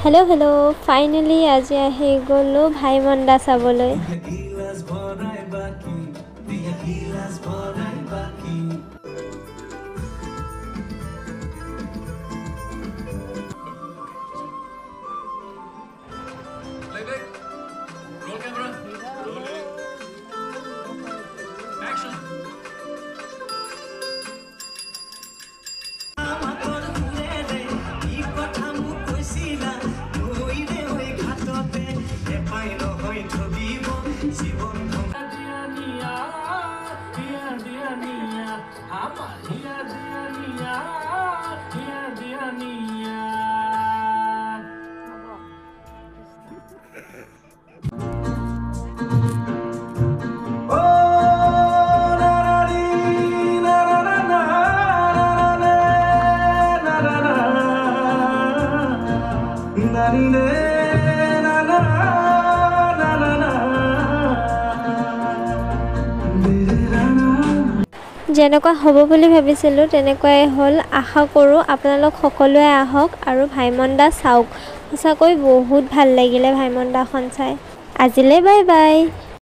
Hello hello finally आज आহি গলো ভাইমন্দা চাবলৈ Roll camera. Rolling. Action. যেনেকুৱা হ'ব বুলি ভাবিছিলোঁ তেনেকুৱাই হ'ল আশা কৰোঁ আপোনালোক সকলোৱে আহক আৰু ভাইমন্দা চাওক সঁচাকৈ বহুত ভাল লাগিলে ভাইমন্দাখন চাই আজিলৈ বাই বাই।